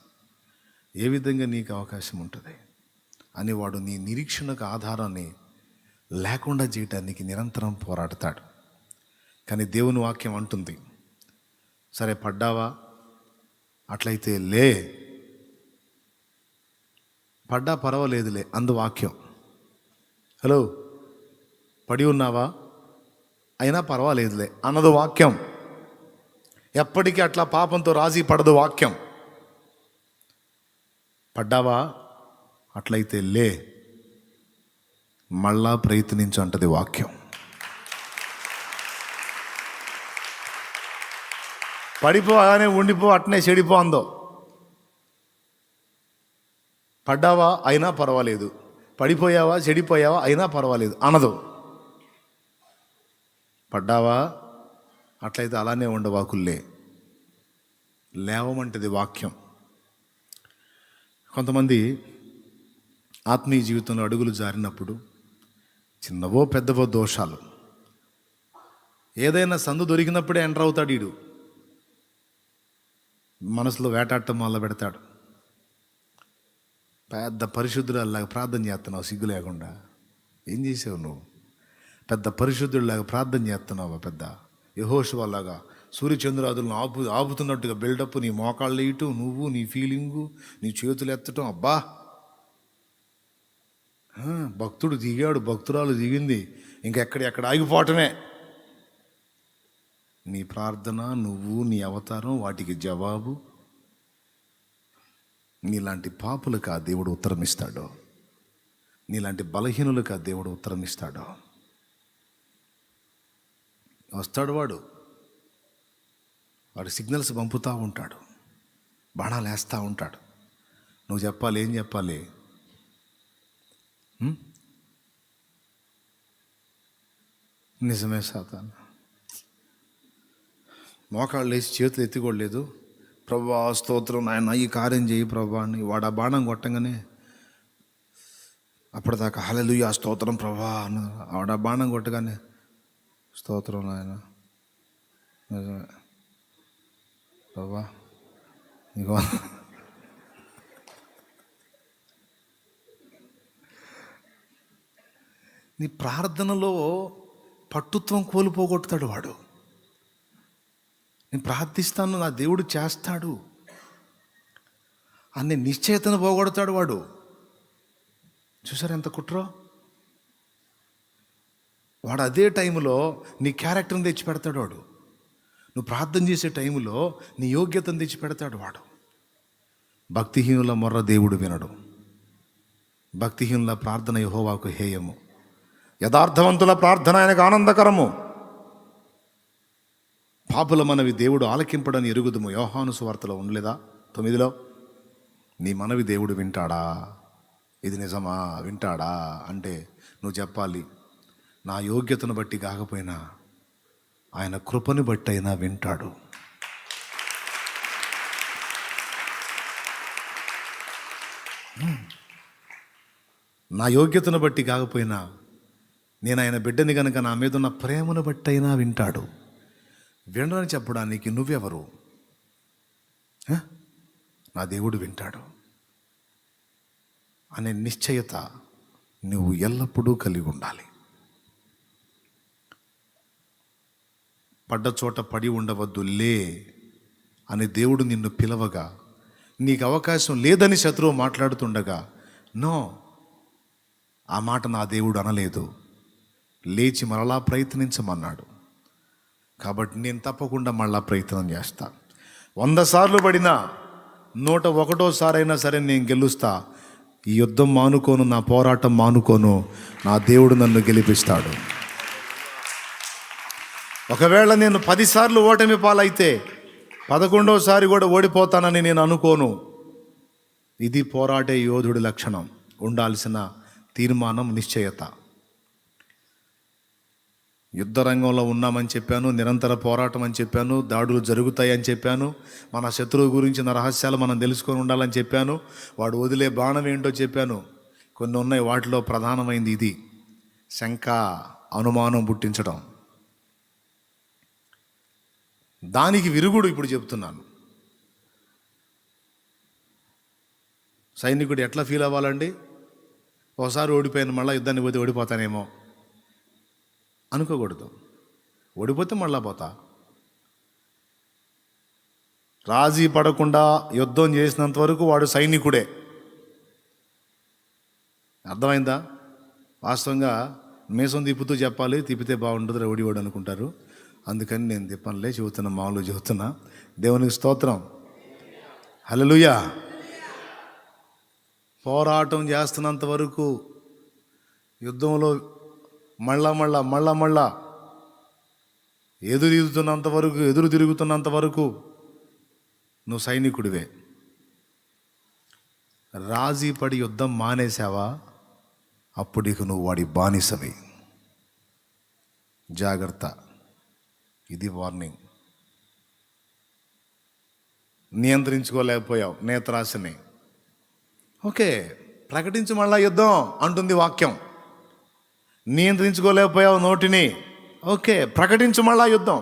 Speaker 1: ఏ విధంగా నీకు అవకాశం ఉంటుంది అని వాడు నీ నిరీక్షణకు ఆధారాన్ని లేకుండా చేయటానికి నిరంతరం పోరాడతాడు. కానీ దేవుని వాక్యం అంటుంది, సరే పడ్డావా, అట్లయితే లే, పడ్డా పర్వాలేదులే అందు వాక్యం. హలో, పడి ఉన్నావా, అయినా పర్వాలేదులే అన్నది వాక్యం. ఎప్పటికీ అట్లా పాపంతో రాజీ పడదు వాక్యం. పడ్డావా, అట్లయితే లే, మళ్ళా ప్రయత్నించు అంటది వాక్యం. పడిపో అలానే ఉండిపో అట్నే చెడిపో అందో. పడ్డావా అయినా పర్వాలేదు, పడిపోయావా చెడిపోయావా అయినా పర్వాలేదు అనదు. పడ్డావా అట్లయితే అలానే ఉండవాకుల్లే, లేవమంటది వాక్యం. కొంతమంది ఆత్మీయ జీవితంలో అడుగులు జారినప్పుడు చిన్నవో పెద్దవో దోషాలు, ఏదైనా సందు దొరికినప్పుడే ఎంటర్ అవుతాడు. వీడు మనసులో వేటాడటం మొదలు పెడతాడు. పెద్ద పరిశుద్ధులాగా ప్రార్థన చేస్తున్నావు సిగ్గు లేకుండా. ఏం చేసావు నువ్వు? పెద్ద పరిశుద్ధుడిలాగా ప్రార్థన చేస్తున్నావా? పెద్ద యెహోషువలాగా సూర్యచంద్రాదులను ఆపుతున్నట్టుగా బిల్డప్, నీ మోకాళ్ళు వేయటం, నువ్వు నీ ఫీలింగు, నీ చేతులు ఎత్తటం. అబ్బా, భక్తుడు దిగాడు, భక్తురాలు దిగింది, ఇంకెక్కడ ఆగిపోవటమే. నీ ప్రార్థన, నువ్వు, నీ అవతారం, వాటికి జవాబు. నీలాంటి పాపులకు ఆ దేవుడు ఉత్తరం ఇస్తాడు. నీలాంటి బలహీనులకు ఆ దేవుడు ఉత్తరం ఇస్తాడు. వస్తాడు వాడు సిగ్నల్స్ పంపుతూ ఉంటాడు, బాణాలు వేస్తూ ఉంటాడు. నువ్వు చెప్పాలి, ఏం చెప్పాలి? నిజమే సాతాను. మోకాళ్ళు వేసి చేతులు ఎత్తికోలేదు, ప్రభువా స్తోత్రం నాయన ఈ కార్యం చేయి ప్రభువా అని. వాడు ఆ బాణం కొట్టంగానే అప్పటిదాకా హల్లెలూయా స్తోత్రం ప్రభువా అని. వాడు ఆ బాణం కొట్టగానే స్తోత్రం నాయన నిజమే ప్రభువా ఇగో. నీ ప్రార్థనలో పట్టుత్వం కోల్పోగొట్టుతాడు వాడు. నేను ప్రార్థిస్తాను, నా దేవుడు చేస్తాడు అనే నిశ్చయతను పోగొడతాడు వాడు. చూసారు ఎంత కుట్రో? వాడు అదే టైంలో నీ క్యారెక్టర్ని తెచ్చి పెడతాడు వాడు. నువ్వు ప్రార్థన చేసే టైంలో నీ యోగ్యతను తెచ్చి పెడతాడు వాడు. భక్తిహీనుల మొర్ర దేవుడు వినడు, భక్తిహీనుల ప్రార్థన యెహోవాకు హేయము, యథార్థవంతుల ప్రార్థన ఆయనకు ఆనందకరము. పాపుల మనవి దేవుడు ఆలకింపడని ఎరుగుదుము. యోహాను సువార్తలో ఉండలేదా 9లో? నీ మనవి దేవుడు వింటాడా? ఇది నిజమా? వింటాడా అంటే నువ్వు చెప్పాలి, నా యోగ్యతను బట్టి కాకపోయినా ఆయన కృపను బట్టి అయినా వింటాడు. నా యోగ్యతను బట్టి కాకపోయినా నేను ఆయన బిడ్డని కనుక నా మీద ఉన్న ప్రేమను బట్టి అయినా వింటాడు. వినడని చెప్పడానికి నువ్వెవరు? నా దేవుడు వింటాడు అనే నిశ్చయత నువ్వు ఎల్లప్పుడూ కలిగి ఉండాలి. పడ్డ చోట పడి ఉండవద్దు, లే అని దేవుడు నిన్ను పిలవగా, నీకు అవకాశం లేదని శత్రువు మాట్లాడుతుండగా, నో, ఆ మాట నా దేవుడు అనలేదు, లేచి మరలా ప్రయత్నించమన్నాడు. కాబట్టి నేను తప్పకుండా మళ్ళా ప్రయత్నం చేస్తా. 100 సార్లు పడినా 101వ సరే నేను గెలుస్తా. ఈ యుద్ధం మానుకోను, నా పోరాటం మానుకోను, నా దేవుడు నన్ను గెలిపిస్తాడు. ఒకవేళ నేను 10 సార్లు ఓటమి పాలైతే 11వసారి కూడా ఓడిపోతానని నేను అనుకోను. ఇది పోరాటే యోధుడి లక్షణం, ఉండాల్సిన తీర్మానం, నిశ్చయత. యుద్ధ రంగంలో ఉన్నామని చెప్పాను, నిరంతర పోరాటం అని చెప్పాను, దాడులు జరుగుతాయని చెప్పాను, మన శత్రువు గురించిన రహస్యాలు మనం తెలుసుకొని ఉండాలని చెప్పాను, వాడు వదిలే బాణం ఏంటో చెప్పాను. కొన్ని ఉన్నాయి, వాటిలో ప్రధానమైంది ఇది: శంక, అనుమానం పుట్టించడం. దానికి విరుగుడు ఇప్పుడు చెప్తున్నాను. సైనికుడు ఎట్లా ఫీల్ అవ్వాలండి? ఒకసారి ఓడిపోయాను, మళ్ళీ యుద్ధానికి పోతే ఓడిపోతానేమో అనుకోకూడదు. ఓడిపోతే మళ్ళా పోతా. రాజీ పడకుండా యుద్ధం చేసినంత వరకు వాడు సైనికుడే. అర్థమైందా? వాస్తవంగా మీసం తిప్పుతూ చెప్పాలి, తిప్పితే బాగుంటుంది, ఓడివాడు అనుకుంటారు. అందుకని నేను తిప్పనులే, చెబుతున్నా, మామూలు చెబుతున్నా. దేవునికి స్తోత్రం, హల్లెలూయా. పోరాటం చేస్తున్నంత వరకు, యుద్ధంలో మళ్ళా ఎదురు తిరుగుతున్నంత వరకు నువ్వు సైనికుడివే. రాజీ పడి యుద్ధం మానేశావా, అప్పుడు ఇక నువ్వు వాడి బానిసవి. జాగ్రత్త, ఇది వార్నింగ్. నియంత్రించుకోలేకపోయావు నేత్రాశని, ఓకే, ప్రకటించు మళ్ళా యుద్ధం అంటుంది వాక్యం. నియంత్రించుకోలేకపోయావు నోటిని, ఓకే, ప్రకటించు మళ్ళా యుద్ధం.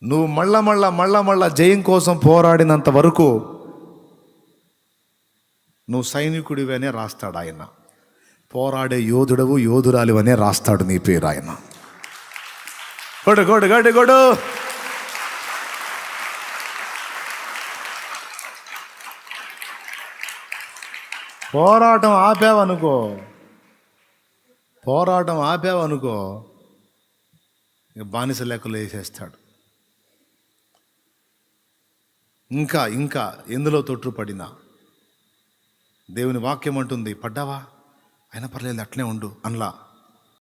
Speaker 1: నువ్వు మళ్ళా జయం కోసం పోరాడినంత వరకు నువ్వు సైనికుడివి అనే రాస్తాడు ఆయన. పోరాడే యోధుడవు, యోధురాలు అనే రాస్తాడు నీ పేరు ఆయన. కొడు. పోరాటం ఆపావనుకో ఇక బానిస లెక్కలు వేసేస్తాడు. ఇంకా ఎందులో తొట్టుపడినా దేవుని వాక్యం అంటుంది, పడ్డావా అయినా పర్లేదు, అట్లే ఉండు అనలా.